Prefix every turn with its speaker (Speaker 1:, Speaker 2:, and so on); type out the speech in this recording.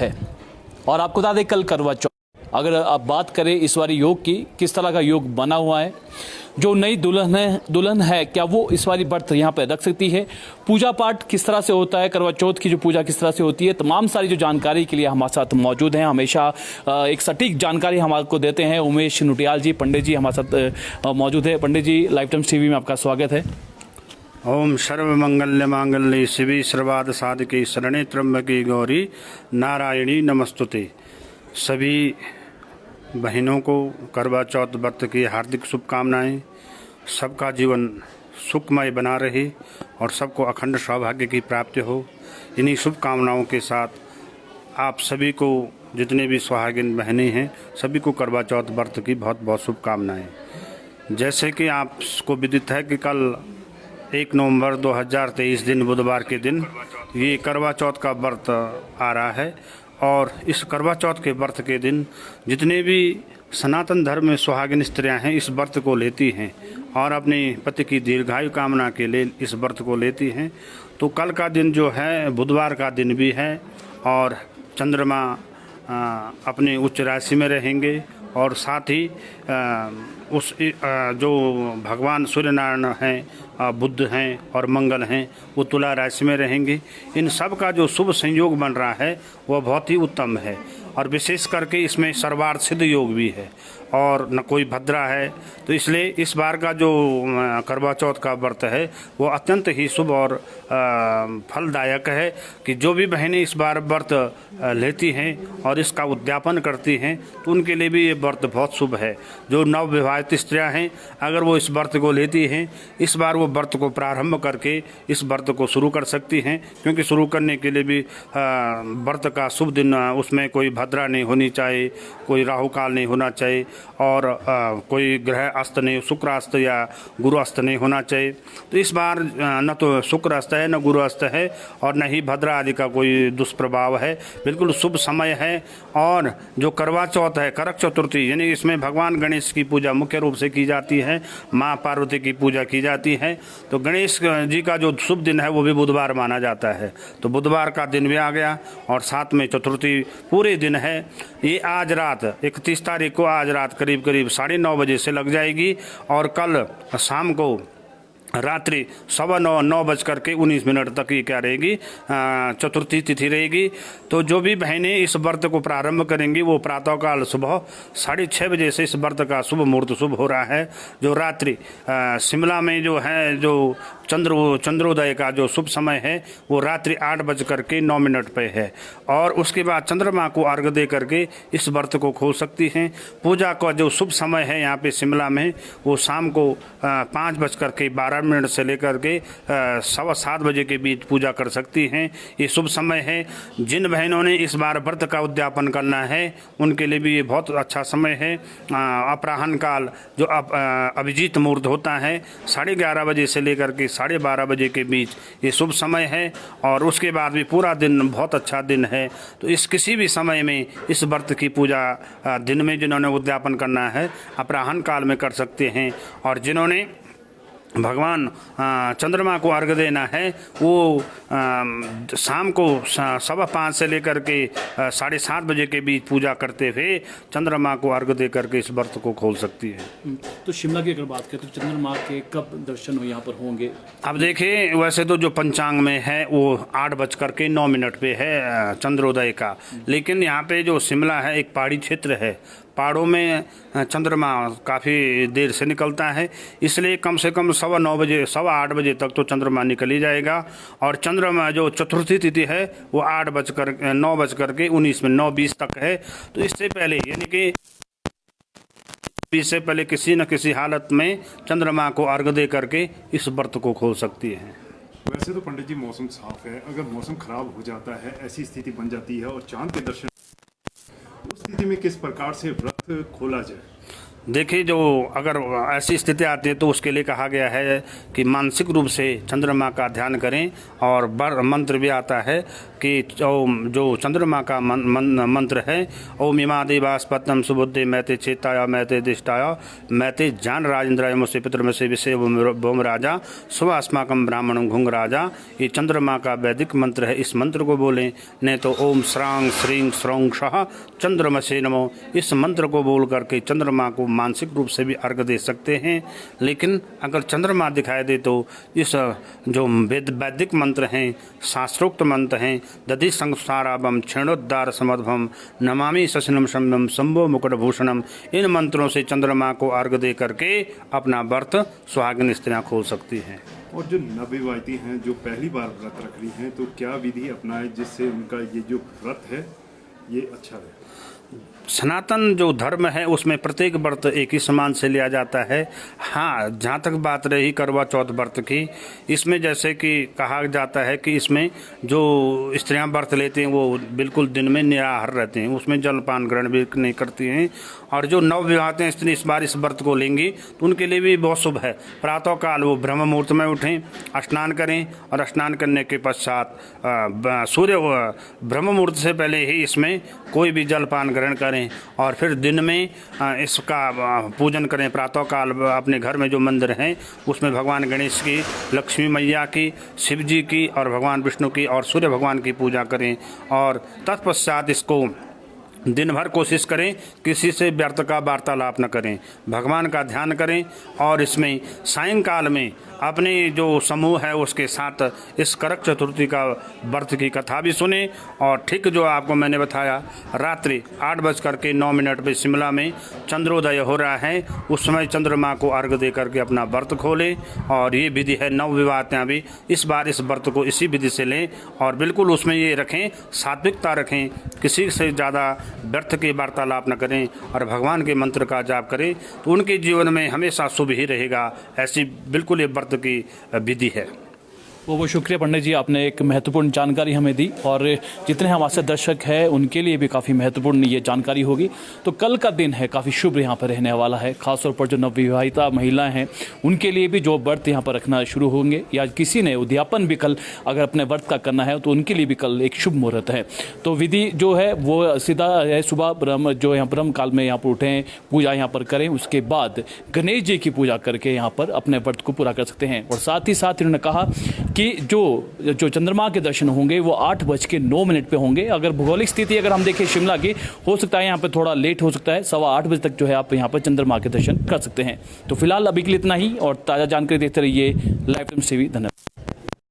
Speaker 1: है। और आपको बता दें कल करवा चौथ, अगर आप बात करें इस बारी योग की, किस तरह का योग बना हुआ है, जो नई दुल्हन है क्या वो इस बारी व्रत यहाँ पे रख सकती है, पूजा पाठ किस तरह से होता है, करवा चौथ की जो पूजा किस तरह से होती है, तमाम सारी जो जानकारी के लिए हमारे साथ मौजूद हैं। हमेशा एक सटीक जानकारी हमारे देते हैं उमेश नुटियाल जी, पंडित जी हमारे साथ मौजूद है। पंडित जी, लाइव टाइम्स टीवी में आपका स्वागत है।
Speaker 2: ओम सर्वमंगल्य मांगल्ये शिवे सर्वार्थ साधके शरणे त्र्यंबके गौरी नारायणी नमस्तुते। सभी बहनों को करवा चौथ व्रत की हार्दिक शुभकामनाएं। सबका जीवन सुखमय बना रहे और सबको अखंड सौभाग्य की प्राप्ति हो। इन्हीं शुभकामनाओं के साथ आप सभी को, जितने भी सुहागिन बहनें हैं, सभी को करवा चौथ व्रत की बहुत बहुत शुभकामनाएं। जैसे कि आपको विदित है कि कल 1 नवंबर 2023 दिन बुधवार के दिन ये करवा चौथ का व्रत आ रहा है। और इस करवा चौथ के व्रत के दिन जितने भी सनातन धर्म में सुहागिन स्त्रियां हैं इस व्रत को लेती हैं और अपने पति की दीर्घायु कामना के लिए इस व्रत को लेती हैं। तो कल का दिन जो है बुधवार का दिन भी है और चंद्रमा अपने उच्च राशि में रहेंगे और साथ ही जो भगवान सूर्य नारायण हैं, बुध हैं और मंगल हैं, वो तुला राशि में रहेंगे। इन सब का जो शुभ संयोग बन रहा है वह बहुत ही उत्तम है और विशेष करके इसमें सर्वार्थ सिद्ध योग भी है और न कोई भद्रा है। तो इसलिए इस बार का जो करवा चौथ का व्रत है वो अत्यंत ही शुभ और फलदायक है कि जो भी बहनें इस बार व्रत लेती हैं और इसका उद्यापन करती हैं तो उनके लिए भी ये व्रत बहुत शुभ है। जो नव विवाहित स्त्रियां हैं अगर वो इस व्रत को लेती हैं, इस बार वो व्रत को प्रारंभ करके इस व्रत को शुरू कर सकती हैं, क्योंकि शुरू करने के लिए भी व्रत का शुभ दिन, उसमें कोई भद्रा नहीं होनी चाहिए, कोई राहु काल नहीं होना चाहिए और कोई ग्रह अस्त नहीं, शुक्र अस्त या गुरु अस्त नहीं होना चाहिए। तो इस बार न तो शुक्र अस्त है, न गुरु अस्त है और न ही भद्रा आदि का कोई दुष्प्रभाव है। बिल्कुल शुभ समय है। और जो करवा चौथ है, करक चतुर्थी, यानी इसमें भगवान गणेश की पूजा मुख्य रूप से की जाती है, माँ पार्वती की पूजा की जाती है। तो गणेश जी का जो शुभ दिन है वो भी बुधवार माना जाता है। तो बुधवार का दिन भी आ गया और साथ में चतुर्थी पूरे दिन है। ये आज रात 31 तारीख को आज रात करीब 9:30 बजे से लग जाएगी और कल शाम को रात्रि 9:19 तक ये क्या रहेगी, चतुर्थी तिथि रहेगी। तो जो भी बहनें इस व्रत को प्रारंभ करेंगी वो प्रातःकाल सुबह 6:30 बजे से इस व्रत का शुभ मुहूर्त शुभ हो रहा है। जो रात्रि शिमला में जो है जो चंद्रोदय का जो शुभ समय है वो रात्रि 8:09 पे है और उसके बाद चंद्रमा को अर्घ दे करके इस व्रत को खोल सकती हैं। पूजा का जो शुभ समय है यहाँ पे शिमला में वो शाम को 5:12 से लेकर के 7:15 बजे के बीच पूजा कर सकती हैं। ये शुभ समय है। जिन बहनों ने इस बार व्रत का उद्यापन करना है उनके लिए भी ये बहुत अच्छा समय है। अपराह्न काल जो अभिजीत मुहूर्त होता है 11:30 बजे से लेकर के 12:30 बजे के बीच ये शुभ समय है और उसके बाद भी पूरा दिन बहुत अच्छा दिन है। तो इस किसी भी समय में इस व्रत की पूजा दिन में जिन्होंने उद्यापन करना है अपराह्न काल में कर सकते हैं। और जिन्होंने भगवान चंद्रमा को अर्घ देना है वो शाम को 5:15 से लेकर के 7:30 बजे के बीच पूजा करते हुए चंद्रमा को अर्घ दे करके इस व्रत को खोल सकती है।
Speaker 1: तो शिमला की अगर बात करें तो चंद्रमा के कब दर्शन हो यहाँ पर होंगे?
Speaker 2: अब देखिए, वैसे तो जो पंचांग में है वो 8:09 पे है चंद्रोदय का, लेकिन यहाँ पे जो शिमला है एक पहाड़ी क्षेत्र है, पहाड़ों में चंद्रमा काफ़ी देर से निकलता है, इसलिए कम से कम 8:15 बजे तक तो चंद्रमा निकल ही जाएगा। और चंद्रमा जो चतुर्थी तिथि है वो 9:19 में 9:20 तक है। तो इससे पहले यानी कि इससे पहले किसी न किसी हालत में चंद्रमा को अर्घ दे करके इस व्रत को खोल सकती है।
Speaker 3: वैसे तो पंडित जी मौसम साफ है, अगर मौसम खराब हो जाता है, ऐसी स्थिति बन जाती है और चांद के दर्शन, उस स्थिति में किस प्रकार से व्रत खोला जाए?
Speaker 2: देखिए, जो अगर ऐसी स्थिति आती है तो उसके लिए कहा गया है कि मानसिक रूप से चंद्रमा का ध्यान करें। और मंत्र भी आता है कि जो चंद्रमा का मंत्र है, ओम इमा देवास्पतम सुबुद्धि मैते चेताया मैते दिष्टाया मैते जान राजेंद्राय मुझसे पितर में से विषय भोम राजा सुभास्माकम ब्राह्मण घुंग राजा। ये चंद्रमा का वैदिक मंत्र है। इस मंत्र को बोलें, नहीं तो ओम श्रांग श्रींग श्रौंग शाह चंद्रमसे नमो, इस मंत्र को बोल करके चंद्रमा को मानसिक रूप से भी अर्घ दे सकते हैं। लेकिन अगर चंद्रमा दिखाई दे तो इस जो वैदिक मंत्र हैं, शास्त्रोक्त मंत्र हैं, दधि संसाराभम क्षीणोद्धार समद्भम नमामि शशिनम शम्यम शंभो मुकुटभूषणम, इन मंत्रों से चंद्रमा को अर्घ दे करके अपना व्रत सुहागिन स्त्रियां खोल सकती हैं।
Speaker 3: और जो नवविवाहिताएं हैं जो पहली बार व्रत रख रही हैं, तो क्या विधि अपनाएं जिससे उनका ये जो व्रत है ये अच्छा रहे?
Speaker 2: सनातन जो धर्म है उसमें प्रत्येक व्रत एक ही समान से लिया जाता है। हाँ, जहाँ तक बात रही करवा चौथ व्रत की, इसमें जैसे कि कहा जाता है कि इसमें जो स्त्रियां व्रत लेती हैं वो बिल्कुल दिन में निराहार रहते हैं, उसमें जलपान ग्रहण भी नहीं करती हैं। और जो नवविवाहित स्त्री इस बार इस व्रत को लेंगी तो उनके लिए भी बहुत शुभ है। प्रातः काल वो ब्रह्म मुहूर्त में उठें, स्नान करें और स्नान करने के पश्चात सूर्य ब्रह्म मुहूर्त से पहले ही इसमें कोई भी जलपान ग्रहण करें और फिर दिन में इसका पूजन करें। प्रातः काल अपने घर में जो मंदिर हैं उसमें भगवान गणेश की, लक्ष्मी मैया की, शिव जी की और भगवान विष्णु की और सूर्य भगवान की पूजा करें। और तत्पश्चात इसको दिन भर कोशिश करें किसी से व्यर्थ का वार्तालाप न करें, भगवान का ध्यान करें। और इसमें सायंकाल में अपने जो समूह है उसके साथ इस करक चतुर्थी का व्रत की कथा भी सुने। और ठीक जो आपको मैंने बताया, रात्रि 8:09 पे शिमला में चंद्रोदय हो रहा है, उस समय चंद्रमा को अर्घ दे करके अपना व्रत खोलें। और ये विधि है, नवविवाहिताएं भी इस बार इस व्रत को इसी विधि से लें और बिल्कुल उसमें ये रखें, सात्विकता रखें, किसी से ज़्यादा व्यर्थ की वार्तालाप न करें और भगवान के मंत्र का जाप करें तो उनके जीवन में हमेशा शुभ ही रहेगा। ऐसी बिल्कुल ये व्रत की विधि है।
Speaker 1: बहुत शुक्रिया पंडित जी, आपने एक महत्वपूर्ण जानकारी हमें दी और जितने हमारे साथ दर्शक हैं उनके लिए भी काफ़ी महत्वपूर्ण ये जानकारी होगी। तो कल का दिन है काफ़ी शुभ यहाँ पर रहने वाला है, खासतौर पर जो नवविवाहिता महिलाएं हैं उनके लिए भी जो व्रत यहाँ पर रखना शुरू होंगे या किसी ने उद्यापन भी कल अगर अपने व्रत का करना है तो उनके लिए भी कल एक शुभ मुहूर्त है। तो विधि जो है वो सीधा है, सुबह ब्रह्म यहाँ ब्रह्म काल में यहाँ पर उठें, पूजा यहाँ पर करें, उसके बाद गणेश जी की पूजा करके यहाँ पर अपने व्रत को पूरा कर सकते हैं। और साथ ही साथ इन्होंने कहा कि जो चंद्रमा के दर्शन होंगे वो 8:09 पे होंगे। अगर भौगोलिक स्थिति अगर हम देखें शिमला की, हो सकता है यहाँ पे थोड़ा लेट हो सकता है, 8:15 बजे तक जो है आप यहाँ पर चंद्रमा के दर्शन कर सकते हैं। तो फिलहाल अभी के लिए इतना ही और ताज़ा जानकारी देखते रहिए लाइव टाइम्स टीवी। धन्यवाद।